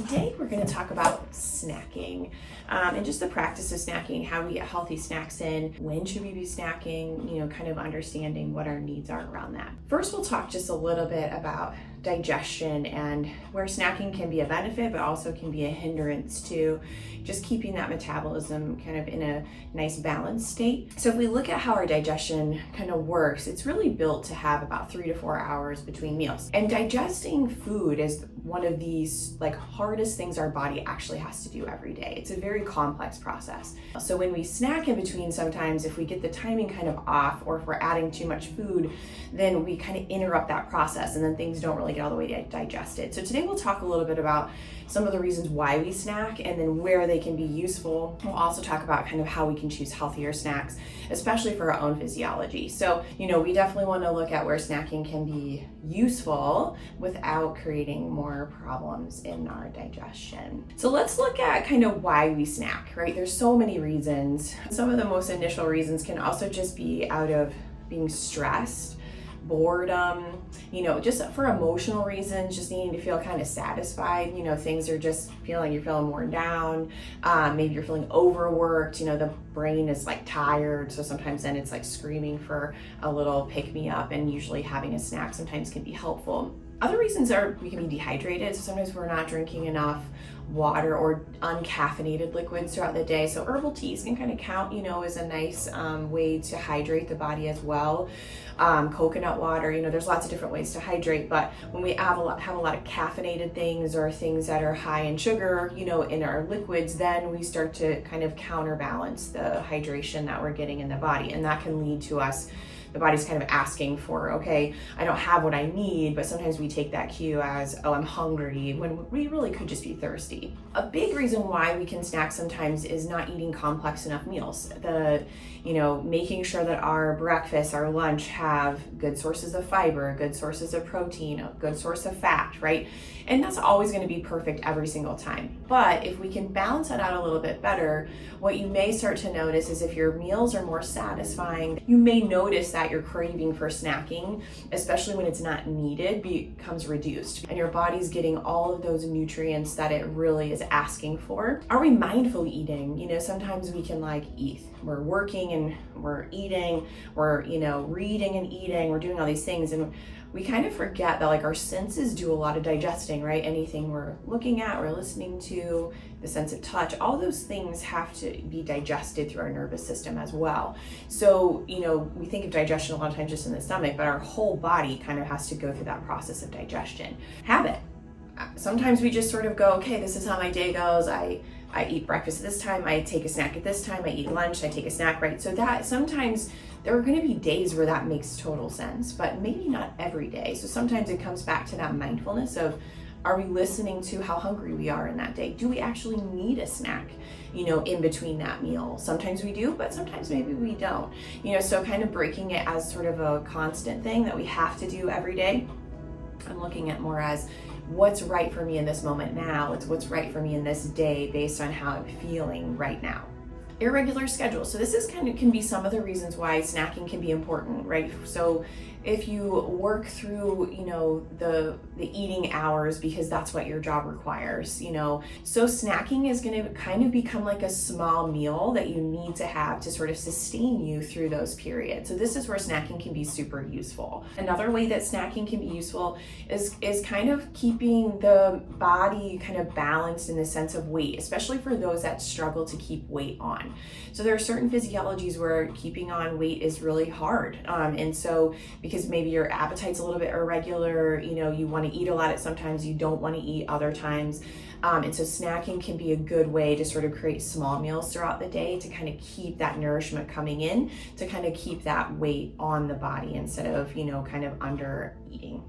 Today we're going to talk about snacking and just the practice of snacking, how we get healthy snacks in, when should we be snacking, kind of understanding what our needs are around that. First, we'll talk just a little bit about digestion and where snacking can be a benefit, but also can be a hindrance to just keeping that metabolism kind of in a nice balanced state. So if we look at how our digestion kind of works, it's really built to have about 3 to 4 hours between meals. And digesting food is one of these hardest things our body actually has to do every day. It's a very complex process. So when we snack in between, sometimes if we get the timing kind of off, or if we're adding too much food, then we kind of interrupt that process and then things don't really get all the way digested. So today we'll talk a little bit about some of the reasons why we snack and then where they can be useful. We'll also talk about kind of how we can choose healthier snacks, especially for our own physiology. So, we definitely want to look at where snacking can be useful without creating more problems in our digestion. So let's look at kind of why we snack, right? There's so many reasons. Some of the most initial reasons can also just be out of being stressed, boredom, just for emotional reasons, just needing to feel kind of satisfied. Things are just you're feeling worn down. Maybe you're feeling overworked. The brain is tired. So sometimes then it's screaming for a little pick me up, and usually having a snack sometimes can be helpful. Other reasons are we can be dehydrated. So sometimes we're not drinking enough water or uncaffeinated liquids throughout the day. So herbal teas can kind of count, as a nice way to hydrate the body as well. Coconut water, there's lots of different ways to hydrate, but when we have a lot of caffeinated things or things that are high in sugar, in our liquids, then we start to kind of counterbalance the hydration that we're getting in the body. And that can lead to the body's kind of asking for, okay, I don't have what I need, but sometimes we take that cue as, oh, I'm hungry, when we really could just be thirsty. A big reason why we can snack sometimes is not eating complex enough meals. Making sure that our breakfast, our lunch have good sources of fiber, good sources of protein, a good source of fat, right? And that's always going to be perfect every single time. But if we can balance that out a little bit better, what you may start to notice is if your meals are more satisfying, you may notice that your craving for snacking, especially when it's not needed, becomes reduced. And your body's getting all of those nutrients that it really is asking for. Are we mindful eating? Sometimes we can eat. We're working and we're eating, we're, reading and eating, we're doing all these things. And we kind of forget that our senses do a lot of digesting, right? Anything we're looking at, we're listening to, the sense of touch, all those things have to be digested through our nervous system as well. So, we think of digestion a lot of times just in the stomach, but our whole body kind of has to go through that process of digestion. Habit. Sometimes we just sort of go, okay, this is how my day goes. I eat breakfast at this time, I take a snack at this time, I eat lunch, I take a snack, right? So that sometimes there are going to be days where that makes total sense, but maybe not every day. So sometimes it comes back to that mindfulness of, are we listening to how hungry we are in that day? Do we actually need a snack, in between that meal? Sometimes we do, but sometimes maybe we don't. So kind of breaking it as sort of a constant thing that we have to do every day. I'm looking at more as what's right for me in this moment now. It's what's right for me in this day based on how I'm feeling right now. Irregular schedule. So this can be some of the reasons why snacking can be important, right? So if you work through, the eating hours because that's what your job requires, so snacking is going to kind of become like a small meal that you need to have to sort of sustain you through those periods. So this is where snacking can be super useful. Another way that snacking can be useful is kind of keeping the body kind of balanced in the sense of weight, especially for those that struggle to keep weight on. So there are certain physiologies where keeping on weight is really hard. And so because maybe your appetite's a little bit irregular, you want to eat a lot at sometimes, you don't want to eat other times. And so snacking can be a good way to sort of create small meals throughout the day to kind of keep that nourishment coming in, to kind of keep that weight on the body instead of, kind of under eating.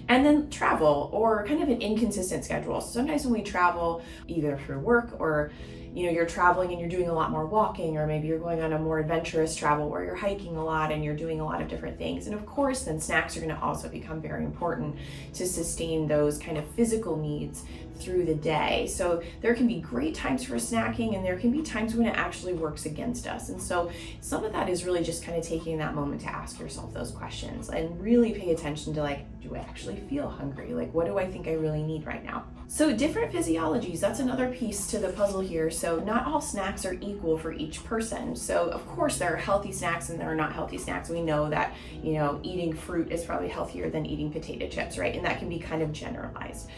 And then travel, or kind of an inconsistent schedule. So sometimes when we travel, either through work or you're traveling and you're doing a lot more walking, or maybe you're going on a more adventurous travel where you're hiking a lot and you're doing a lot of different things. And of course, then snacks are going to also become very important to sustain those kind of physical needs through the day. So there can be great times for snacking, and there can be times when it actually works against us. And so some of that is really just kind of taking that moment to ask yourself those questions and really pay attention to, like, do I actually feel hungry? Like, what do I think I really need right now? So different physiologies, that's another piece to the puzzle here. So not all snacks are equal for each person. So of course there are healthy snacks and there are not healthy snacks. We know that, eating fruit is probably healthier than eating potato chips, right? And that can be kind of generalized.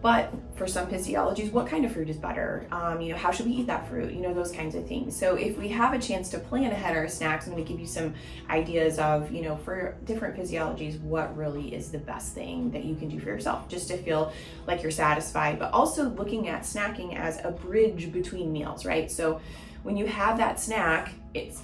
But for some physiologies, what kind of fruit is better? How should we eat that fruit? Those kinds of things. So if we have a chance to plan ahead our snacks, I'm going to give you some ideas of, for different physiologies, what really is the best thing that you can do for yourself, just to feel like you're satisfied, but also looking at snacking as a bridge between meals, right? So when you have that snack,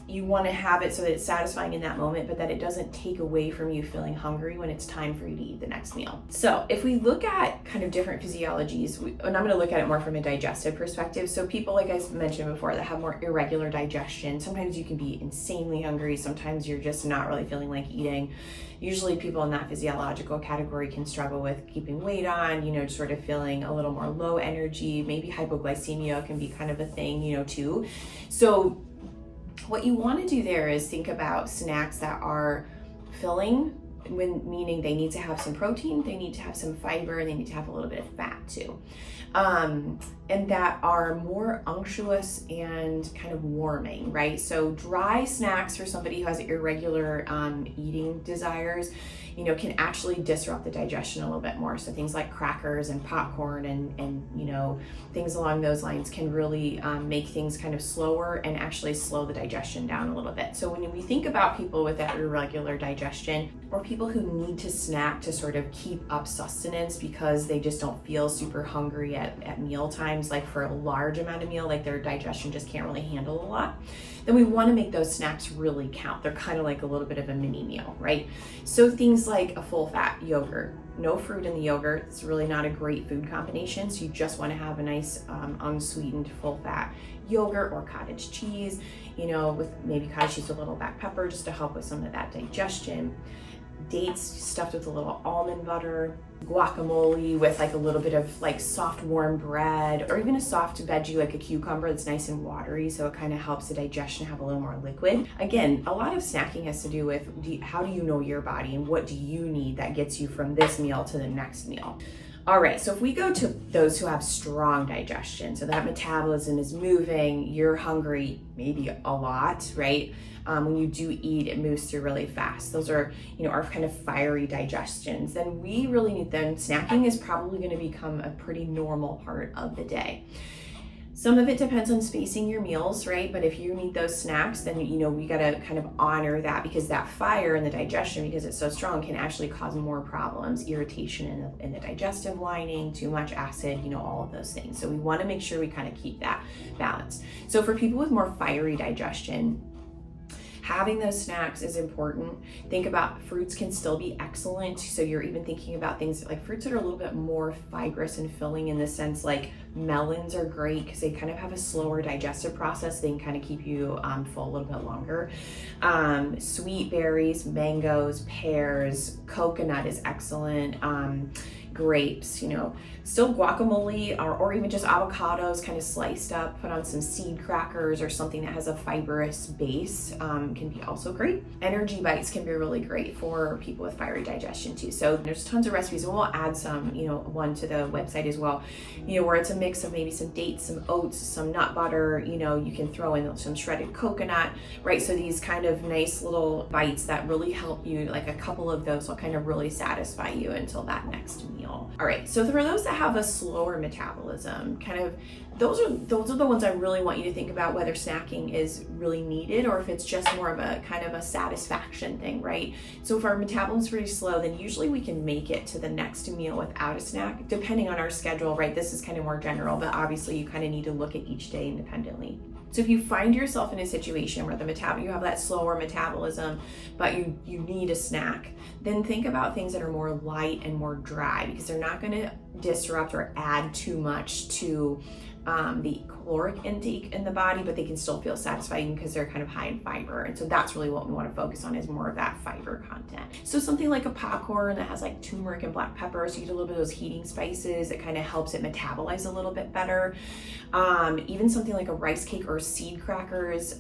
you want to have it so that it's satisfying in that moment, but that it doesn't take away from you feeling hungry when it's time for you to eat the next meal. So if we look at kind of different physiologies, and I'm going to look at it more from a digestive perspective. So people, like I mentioned before, that have more irregular digestion, sometimes you can be insanely hungry, sometimes you're just not really feeling like eating. Usually people in that physiological category can struggle with keeping weight on, sort of feeling a little more low energy. Maybe hypoglycemia can be kind of a thing, too. So what you want to do there is think about snacks that are filling, meaning they need to have some protein, they need to have some fiber, and they need to have a little bit of fat too. And that are more unctuous and kind of warming, right? So dry snacks for somebody who has irregular eating desires, can actually disrupt the digestion a little bit more. So things like crackers and popcorn and things along those lines can really make things kind of slower and actually slow the digestion down a little bit. So when we think about people with that irregular digestion, or people who need to snack to sort of keep up sustenance because they just don't feel super hungry at meal times, like for a large amount of meal, like their digestion just can't really handle a lot, then we want to make those snacks really count. They're kind of like a little bit of a mini meal, right? So things like a full fat yogurt, no fruit in the yogurt. It's really not a great food combination. So you just want to have a nice unsweetened full fat yogurt or cottage cheese, with maybe cottage cheese with a little black pepper just to help with some of that digestion. Dates stuffed with a little almond butter, guacamole with like a little bit of like soft warm bread, or even a soft veggie like a cucumber that's nice and watery, so it kind of helps the digestion have a little more liquid. Again, a lot of snacking has to do with how do you know your body and what do you need that gets you from this meal to the next meal. All right, so if we go to those who have strong digestion, so that metabolism is moving, you're hungry maybe a lot, right? When you do eat, it moves through really fast. Those are, our kind of fiery digestions. Then we really need them. Snacking is probably going to become a pretty normal part of the day. Some of it depends on spacing your meals, right? But if you need those snacks, then, we got to kind of honor that, because that fire in the digestion, because it's so strong, can actually cause more problems, irritation in the digestive lining, too much acid, all of those things. So we want to make sure we kind of keep that balance. So for people with more fiery digestion, having those snacks is important. Think about fruits can still be excellent. So you're even thinking about things like fruits that are a little bit more fibrous and filling, in the sense like melons are great because they kind of have a slower digestive process. They can kind of keep you full a little bit longer. Sweet berries, mangoes, pears, coconut is excellent. Grapes, still guacamole or even just avocados kind of sliced up, put on some seed crackers or something that has a fibrous base can be also great. Energy bites can be really great for people with fiery digestion too. So there's tons of recipes, and we'll add some, one to the website as well, where it's a mix of maybe some dates, some oats, some nut butter, you can throw in some shredded coconut, right? So these kind of nice little bites that really help you, like a couple of those will kind of really satisfy you until that next meal. All right, so for those that have a slower metabolism, those are the ones I really want you to think about, whether snacking is really needed or if it's just more of a kind of a satisfaction thing, right? So if our metabolism is pretty slow, then usually we can make it to the next meal without a snack, depending on our schedule, right? This is kind of more general, but obviously you kind of need to look at each day independently. So if you find yourself in a situation where you have that slower metabolism, but you need a snack, then think about things that are more light and more dry, because they're not going to disrupt or add too much to the caloric intake in the body, but they can still feel satisfying because they're kind of high in fiber. And so that's really what we want to focus on, is more of that fiber content. So something like a popcorn that has like turmeric and black pepper, so you get a little bit of those heating spices, it kind of helps it metabolize a little bit better. Even something like a rice cake or seed crackers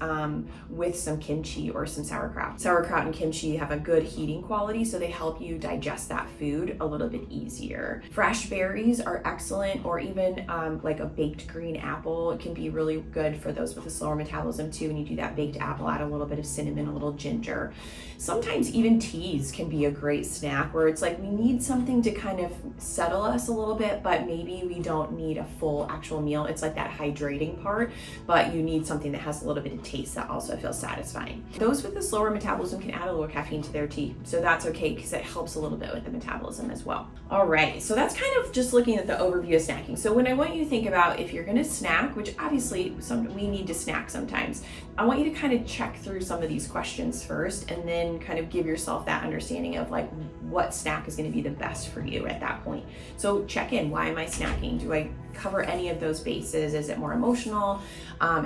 with some kimchi or some sauerkraut. Sauerkraut and kimchi have a good heating quality, so they help you digest that food a little bit easier. Fresh berries are excellent, or even like a baked green apple. It can be really good for those with a slower metabolism too. When you do that baked apple, add a little bit of cinnamon, a little ginger. Sometimes even teas can be a great snack, where it's like we need something to kind of settle us a little bit, but maybe we don't need a full actual meal. It's like that hydrating part, but you need something that has a little bit of taste that also feels satisfying. Those with a slower metabolism can add a little caffeine to their tea, so that's okay because it helps a little bit with the metabolism as well. All right, so that's kind of just looking at the overview of snacking. So when I want you to think about if you're going to snack, which obviously we need to snack sometimes, I want you to kind of check through some of these questions first, and then kind of give yourself that understanding of like what snack is going to be the best for you at that point. So check in, why am I snacking? Do I cover any of those bases? Is it more emotional?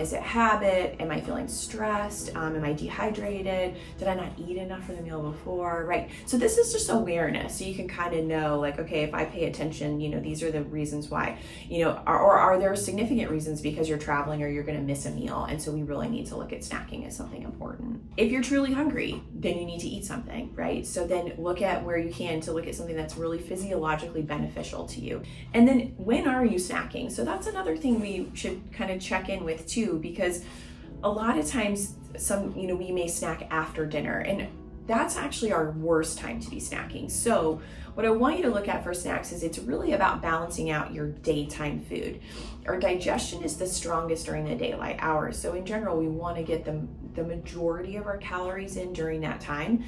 Is it habit? Am I feeling stressed? Am I dehydrated? Did I not eat enough for the meal before? Right. So this is just awareness. So you can kind of know like, okay, if I pay attention, these are the reasons why, or are there significant reasons because you're traveling or you're going to miss a meal? And so we really need to look at snacking as something important. If you're truly hungry, then you need to eat something, right? So then look at where you can to look at something that's really physiologically beneficial to you. And then when are you snacking? So that's another thing we should kind of check in with too, because a lot of times we may snack after dinner, and that's actually our worst time to be snacking. So what I want you to look at for snacks is it's really about balancing out your daytime food. Our digestion is the strongest during the daylight hours. So in general, we want to get the majority of our calories in during that time.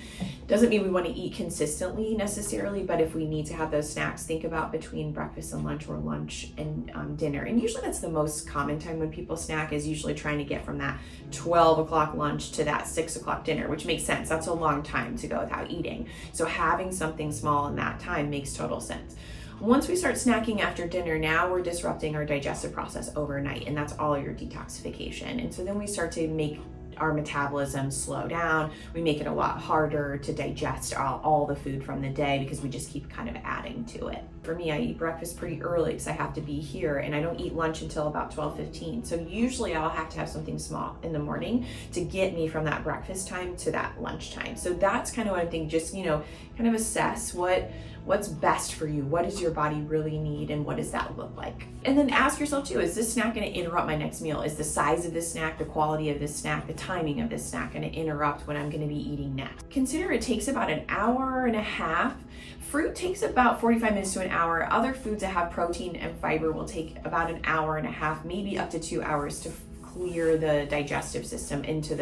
Doesn't mean we want to eat consistently necessarily, but if we need to have those snacks, think about between breakfast and lunch, or lunch and dinner. And usually that's the most common time when people snack, is usually trying to get from that 12 o'clock lunch to that 6 o'clock dinner, which makes sense. That's a long time to go without eating. So having something small in that time makes total sense. Once we start snacking after dinner, now we're disrupting our digestive process overnight, and that's all your detoxification. And so then we start to make our metabolism slow down. We make it a lot harder to digest all the food from the day because we just keep kind of adding to it. For me, I eat breakfast pretty early because I have to be here, and I don't eat lunch until about 12:15. So usually I'll have to have something small in the morning to get me from that breakfast time to that lunch time. So that's kind of what I'm thinking, just, kind of assess what's best for you. What does your body really need, and what does that look like? And then ask yourself too, is this snack going to interrupt my next meal? Is the size of this snack, the quality of this snack, the timing of this snack going to interrupt what I'm going to be eating next? Consider it takes about an hour and a half. Fruit takes about 45 minutes to an hour. Other foods that have protein and fiber will take about an hour and a half, maybe up to 2 hours to clear the digestive system into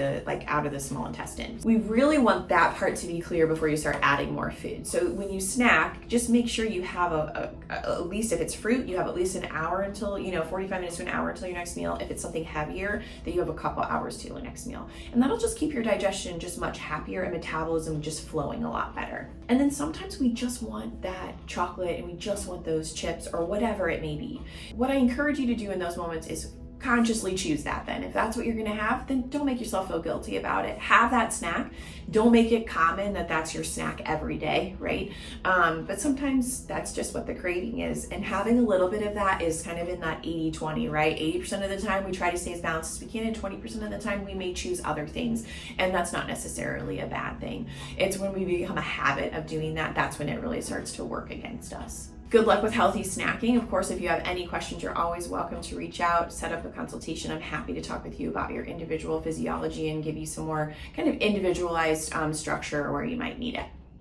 out of the small intestine. We really want that part to be clear before you start adding more food. So when you snack, just make sure you have at least, if it's fruit, you have at least an hour until, 45 minutes to an hour until your next meal. If it's something heavier, that you have a couple hours to your next meal. And that'll just keep your digestion just much happier and metabolism just flowing a lot better. And then sometimes we just want that chocolate, and we just want those chips, or whatever it may be. What I encourage you to do in those moments is consciously choose that. Then if that's what you're going to have, then don't make yourself feel guilty about it. Have that snack. Don't make it common that that's your snack every day, right? But sometimes that's just what the craving is, and having a little bit of that is kind of in that 80-20, right? 80% of the time we try to stay as balanced as we can, and 20% of the time we may choose other things, and that's not necessarily a bad thing. It's when we become a habit of doing that, that's when it really starts to work against us. Good luck with healthy snacking. Of course, if you have any questions, you're always welcome to reach out, set up a consultation. I'm happy to talk with you about your individual physiology and give you some more kind of individualized structure where you might need it.